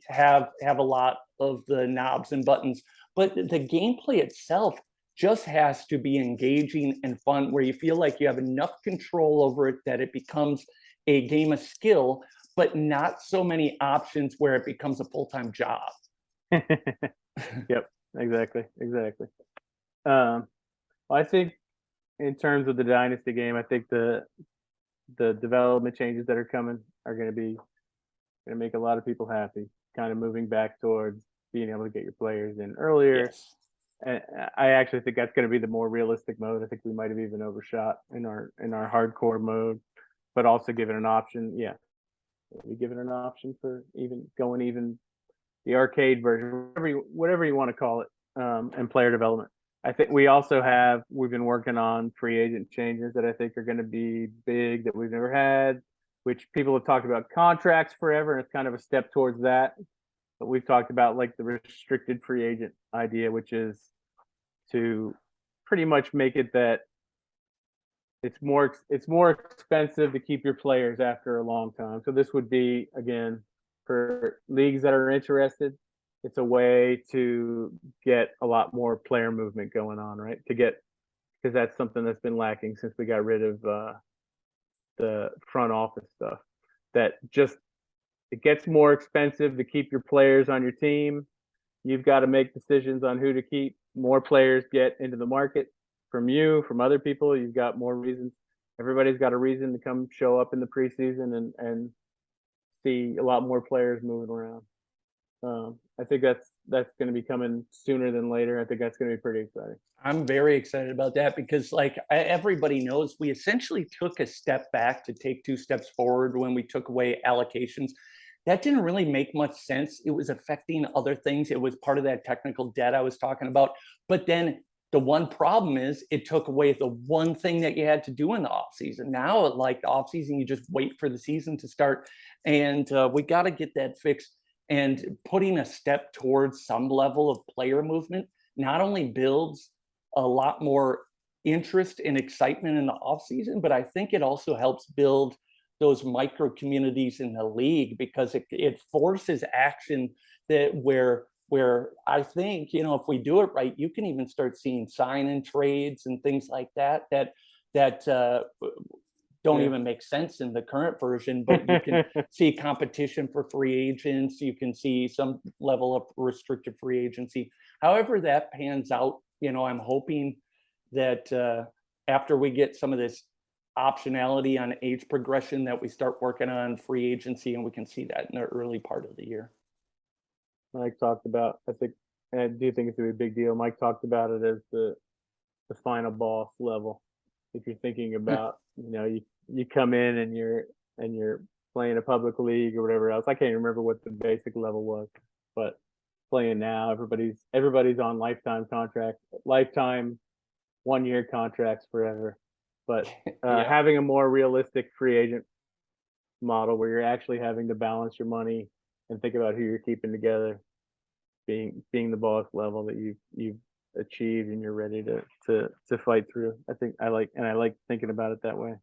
Speaker 1: have a lot of the knobs and buttons, but the gameplay itself just has to be engaging and fun, where you feel like you have enough control over it that it becomes a game of skill, but not so many options where it becomes a full-time job.
Speaker 2: Yep, exactly. I think in terms of the dynasty game, I think the development changes that are coming are going to make a lot of people happy. Kind of moving back towards being able to get your players in earlier.
Speaker 1: Yes.
Speaker 2: And I actually think that's going to be the more realistic mode. I think we might have even overshot in our hardcore mode, but also given an option. Yeah, we give it an option for even going even the arcade version, whatever you want to call it, and player development. I think we've been working on free agent changes that I think are going to be big that we've never had, which people have talked about contracts forever, and it's kind of a step towards that. But we've talked about like the restricted free agent idea, which is to pretty much make it that it's more expensive to keep your players after a long time. So this would be, again, for leagues that are interested, it's a way to get a lot more player movement going on, right? Because that's something that's been lacking since we got rid of the front office stuff. That just it gets more expensive to keep your players on your team. You've got to make decisions on who to keep. More players get into the market from you, from other people. You've got more reasons. Everybody's got a reason to come show up in the preseason and see a lot more players moving around. I think that's going to be coming sooner than later. I think that's going to be pretty exciting.
Speaker 1: I'm very excited about that because, like everybody knows, we essentially took a step back to take 2 steps forward when we took away allocations. That didn't really make much sense. It was affecting other things. It was part of that technical debt I was talking about. But then the one problem is it took away the one thing that you had to do in the off season. Now, like the off season, you just wait for the season to start, and we got to get that fixed. And putting a step towards some level of player movement not only builds a lot more interest and excitement in the off season, but I think it also helps build those micro communities in the league because it forces action that where I think, you know, if we do it right, you can even start seeing sign-in trades and things like that don't even make sense in the current version, but you can see competition for free agents. You can see some level of restricted free agency. However that pans out, you know, I'm hoping that after we get some of this optionality on age progression, that we start working on free agency, and we can see that in the early part of the year.
Speaker 2: Mike talked about, I think, and I do think it's a big deal. Mike talked about it as the final boss level. If you're thinking about, you know, you come in and you're playing a public league or whatever else. I can't remember what the basic level was, but playing now, everybody's on lifetime contracts, lifetime 1-year contracts forever. But having a more realistic free agent model where you're actually having to balance your money and think about who you're keeping together, being the boss level that you've achieved and you're ready to fight through. I like thinking about it that way.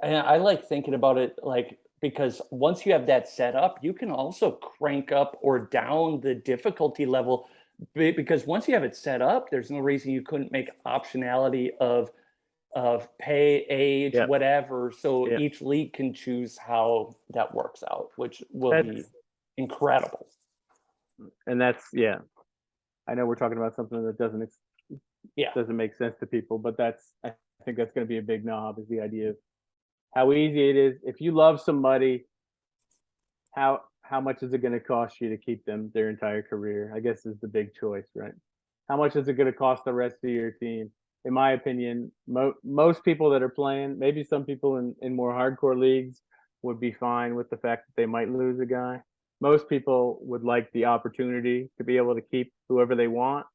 Speaker 1: And I like thinking about it like, because once you have that set up, you can also crank up or down the difficulty level, because once you have it set up, there's no reason you couldn't make optionality of pay, age, whatever. So each league can choose how that works out, which will be incredible.
Speaker 2: And that's, I know we're talking about something that doesn't make sense to people, but I think that's going to be a big knob, is the idea of how easy it is. If you love somebody, how much is it going to cost you to keep them their entire career? I guess is the big choice, right? How much is it going to cost the rest of your team? In my opinion, most people that are playing, maybe some people in more hardcore leagues would be fine with the fact that they might lose a guy. Most people would like the opportunity to be able to keep whoever they want.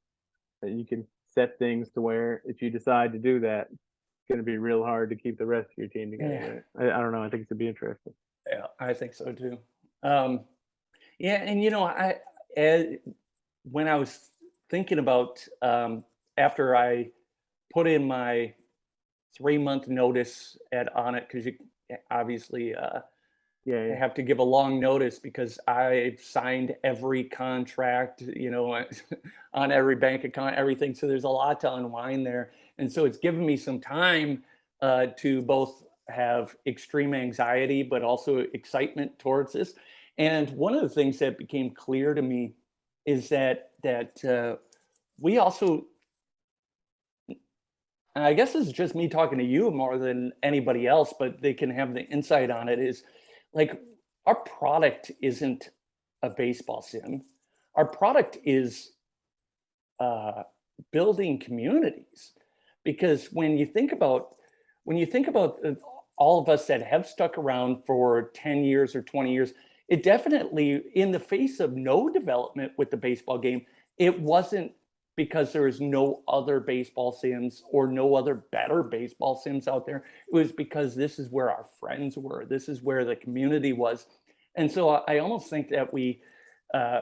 Speaker 2: That you can set things to where if you decide to do that, it's going to be real hard to keep the rest of your team together. Right? I don't know. I think it's going to be interesting.
Speaker 1: Yeah, I think so too. And you know, when I was thinking about after I put in my 3-month notice at on it, because you obviously I have to give a long notice because I've signed every contract, you know, on every bank account, everything. So there's a lot to unwind there. And so it's given me some time to both have extreme anxiety, but also excitement towards this. And one of the things that became clear to me is that we also, and I guess this is just me talking to you more than anybody else, but they can have the insight on it, is like our product isn't a baseball sim. Our product is building communities. Because when you think about all of us that have stuck around for 10 years or 20 years, it definitely, in the face of no development with the baseball game, it wasn't because there was no other baseball sims or no other better baseball sims out there. It was because this is where our friends were. This is where the community was. And so I almost think that we, uh,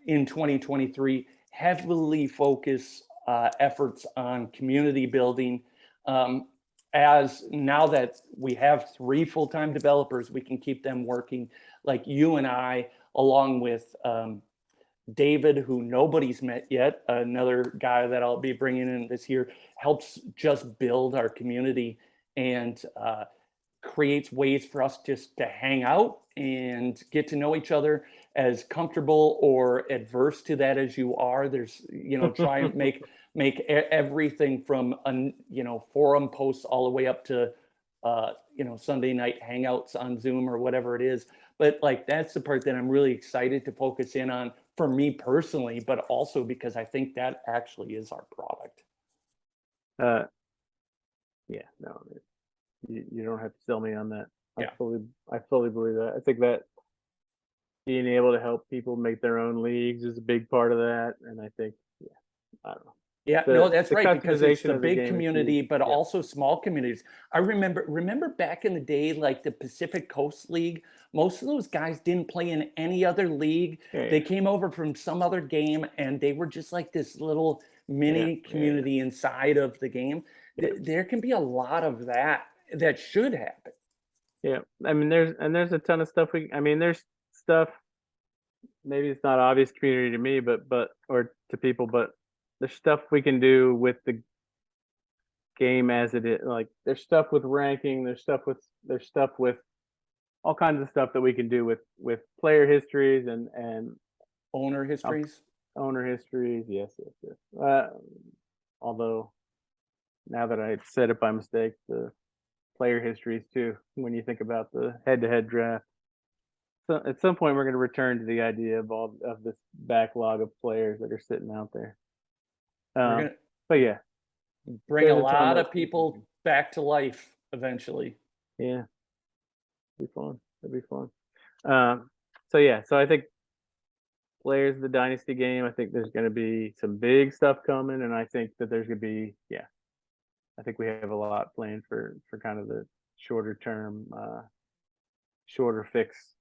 Speaker 1: in 2023, heavily focus efforts on community building. As now that we have 3 full-time developers, we can keep them working, like you and I, along with David, who nobody's met yet, another guy that I'll be bringing in this year, helps just build our community and creates ways for us just to hang out and get to know each other, as comfortable or adverse to that as you are. There's, try and make everything from, forum posts all the way up to, Sunday night hangouts on Zoom or whatever it is. But like, that's the part that I'm really excited to focus in on for me personally, but also because I think that actually is our product.
Speaker 2: Yeah, no, you don't have to sell me on that.
Speaker 1: Yeah.
Speaker 2: I fully believe that. I think that being able to help people make their own leagues is a big part of that. And I think, I don't know.
Speaker 1: Yeah,
Speaker 2: The-
Speaker 1: no, that's
Speaker 2: the
Speaker 1: right, because it's
Speaker 2: customization
Speaker 1: the
Speaker 2: of the
Speaker 1: big
Speaker 2: game is
Speaker 1: community,
Speaker 2: huge.
Speaker 1: but
Speaker 2: Yeah.
Speaker 1: also small communities. I remember back in the day, like the Pacific Coast League, most of those guys didn't play in any other league.
Speaker 2: Yeah,
Speaker 1: They
Speaker 2: yeah.
Speaker 1: came over from some other game, and they were just like this little mini
Speaker 2: Yeah.
Speaker 1: community inside of the game.
Speaker 2: Yeah.
Speaker 1: There can be a lot of that should happen.
Speaker 2: Yeah, I mean, there's a ton of stuff there's stuff, maybe it's not obvious community to me, but or to people, but there's stuff we can do with the game as it is. Like, there's stuff with ranking, there's stuff with all kinds of stuff that we can do with player histories and
Speaker 1: Owner histories.
Speaker 2: owner histories. Yes, yes, yes. Although now that I said it by mistake, the player histories too, when you think about the head-to-head draft. So at some point, we're going to return to the idea of all of this backlog of players that are sitting out there.
Speaker 1: We're gonna
Speaker 2: But yeah,
Speaker 1: bring a
Speaker 2: there's a ton
Speaker 1: lot
Speaker 2: that-
Speaker 1: of people back to life eventually.
Speaker 2: yeah, it'd be fun. It'd be fun. So yeah, so I think players of the dynasty game. I think there's going to be some big stuff coming, and I think that there's going to be I think we have a lot planned for kind of the shorter term, shorter fix,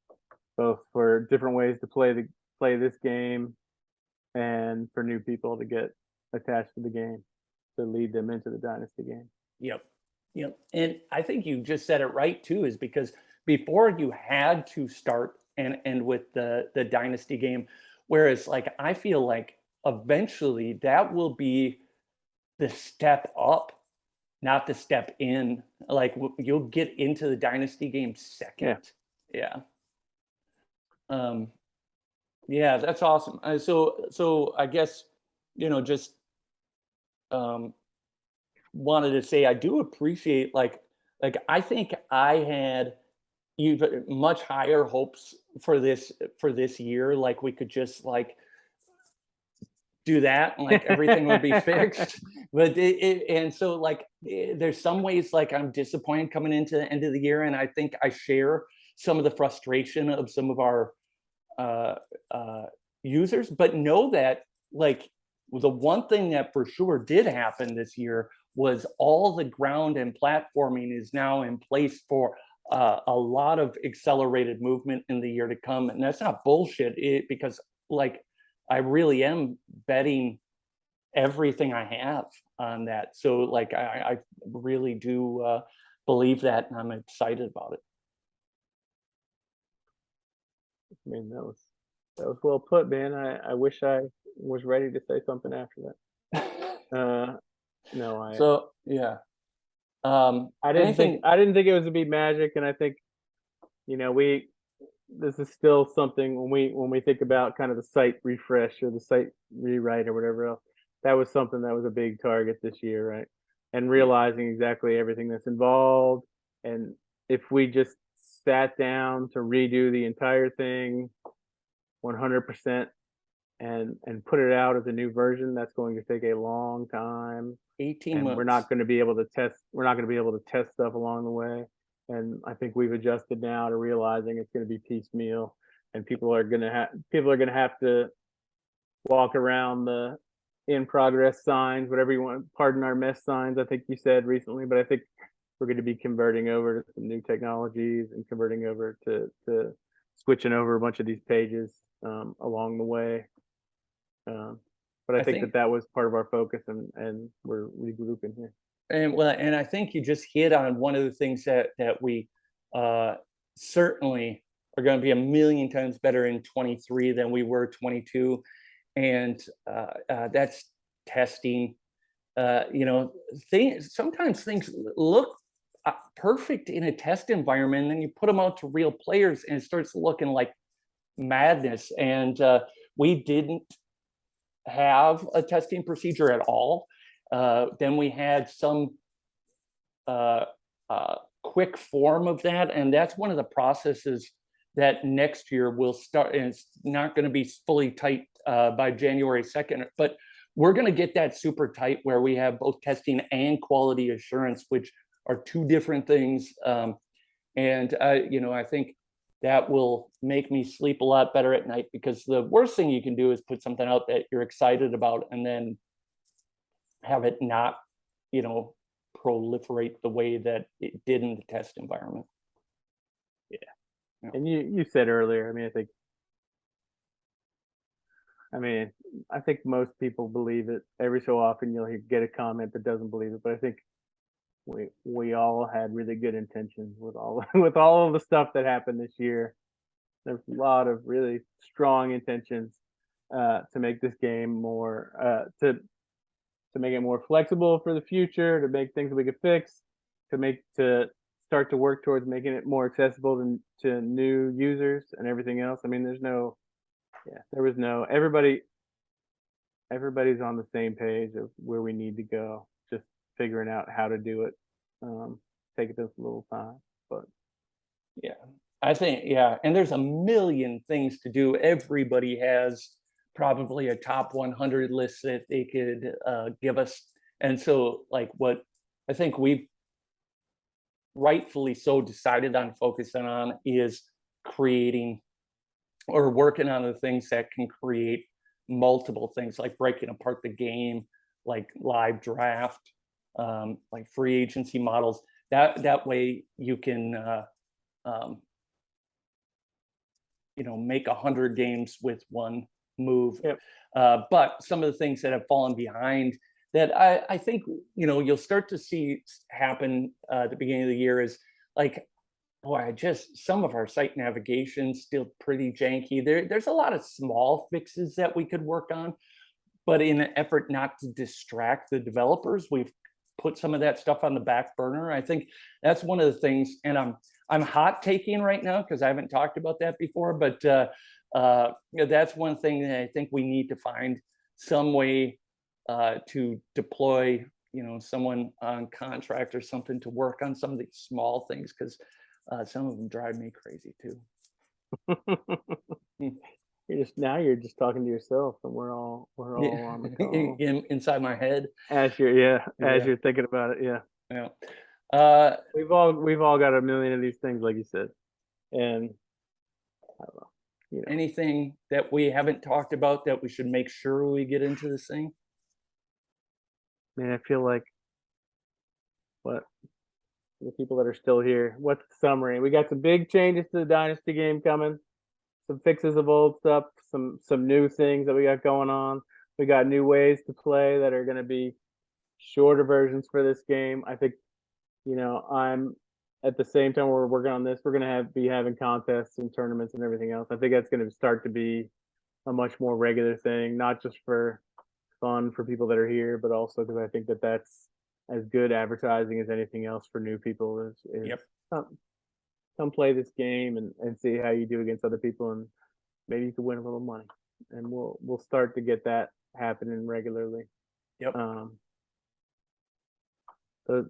Speaker 2: both for different ways to play this game, and for new people to get attached to the game to lead them into the dynasty game.
Speaker 1: Yep. Yep. And I think you just said it right too, is because before you had to start and end with the dynasty game, whereas like I feel like eventually that will be the step up, not the step in. Like you'll get into the dynasty game second. Yeah. Yeah, that's awesome. So I guess, just wanted to say I do appreciate, like I think I had even much higher hopes for this year. Like we could just like do that and like everything would be fixed. But and so like there's some ways like I'm disappointed coming into the end of the year, and I think I share some of the frustration of some of our uh, uh, users. But know that like the one thing that for sure did happen this year was all the ground and platforming is now in place for a lot of accelerated movement in the year to come. And that's not bullshit, because like I really am betting everything I have on that. So like I really do believe that, and I'm excited about it.
Speaker 2: I mean, that was well put, man. I wish I was ready to say something after that. No,
Speaker 1: So yeah.
Speaker 2: I didn't think it was to be magic, and I think this is still something when we think about kind of the site refresh or the site rewrite or whatever else. That was something that was a big target this year, right? And realizing exactly everything that's involved, and if we just sat down to redo the entire thing 100% and put it out as a new version, that's going to take a long time.
Speaker 1: 18
Speaker 2: and
Speaker 1: months.
Speaker 2: we're not going to be able to test stuff along the way. and I think we've adjusted now to realizing it's going to be piecemeal, and people are going to have to walk around the in progress signs, whatever you want, pardon our mess signs, I think you said recently, but I think we're going to be converting over to some new technologies and converting over to switching over a bunch of these pages along the way. But I think that was part of our focus, and we're regrouping here.
Speaker 1: And I think you just hit on one of the things that we certainly are going to be a million times better in 23 than we were 22. And that's testing. Sometimes things look perfect in a test environment, and then you put them out to real players and it starts looking like madness. And we didn't have a testing procedure at all. Then we had some quick form of that, and that's one of the processes that next year will start, and it's not going to be fully tight by January 2nd, but we're going to get that super tight where we have both testing and quality assurance, which are two different things. And I think that will make me sleep a lot better at night, because the worst thing you can do is put something out that you're excited about and then have it not, proliferate the way that it did in the test environment.
Speaker 2: Yeah. And you said earlier, I think most people believe it. Every so often you'll get a comment that doesn't believe it, but I think we all had really good intentions with all of the stuff that happened this year. There's a lot of really strong intentions to make this game more to make it more flexible for the future, to make things that we could fix, to start to work towards making it more accessible to new users and everything else. Everybody's on the same page of where we need to go, just figuring out how to do it. Take this a little time, but
Speaker 1: I think, and there's a million things to do. Everybody has probably a top 100 list that they could give us. And so what I think we've rightfully so decided on focusing on is creating or working on the things that can create multiple things, like breaking apart the game, like live draft, like free agency models. That way you can make 100 games with one move.
Speaker 2: Yep.
Speaker 1: But some of the things that have fallen behind that I think you'll start to see happen at the beginning of the year is some of our site navigation still pretty janky. There's a lot of small fixes that we could work on, but in an effort not to distract the developers, we've put some of that stuff on the back burner. I think that's one of the things, and I'm hot taking right now because I haven't talked about that before, but that's one thing that I think we need to find some way to deploy, someone on contract or something to work on some of these small things, because some of them drive me crazy too.
Speaker 2: You're just talking to yourself, and we're all on the call.
Speaker 1: Inside my head
Speaker 2: as you're thinking about it. We've all got a million of these things, like you said, and I don't know.
Speaker 1: Anything that we haven't talked about that we should make sure we get into this thing?
Speaker 2: I feel like the people that are still here, what's the summary? We got some big changes to the Dynasty game coming, some fixes of old stuff, some new things that we got going on. We got new ways to play that are going to be shorter versions for this game. I think, I'm at the same time we're working on this, we're going to be having contests and tournaments and everything else. I think that's going to start to be a much more regular thing, not just for fun for people that are here, but also because I think that's as good advertising as anything else for new people is come play this game and see how you do against other people, and maybe you can win a little money, and we'll start to get that happening regularly. Those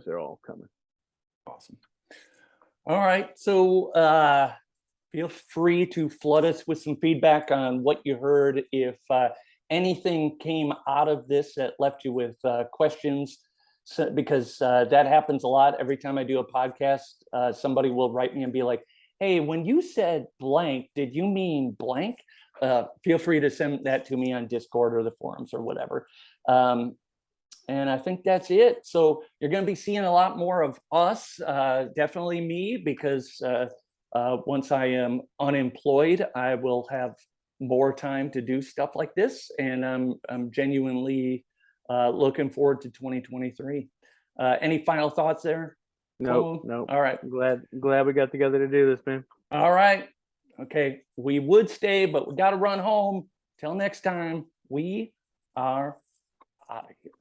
Speaker 2: are all coming.
Speaker 1: Awesome. All right, so feel free to flood us with some feedback on what you heard. If anything came out of this that left you with questions, So, because that happens a lot. Every time I do a podcast, somebody will write me and be like, hey, when you said blank, did you mean blank? Feel free to send that to me on Discord or the forums or whatever. And I think that's it. So you're going to be seeing a lot more of us, definitely me, because once I am unemployed, I will have more time to do stuff like this. And I'm genuinely looking forward to 2023. Any final thoughts there?
Speaker 2: No.
Speaker 1: All right.
Speaker 2: Glad we got together to do this, man.
Speaker 1: All right. Okay. We would stay, but we got to run home. Till next time, we are out of here.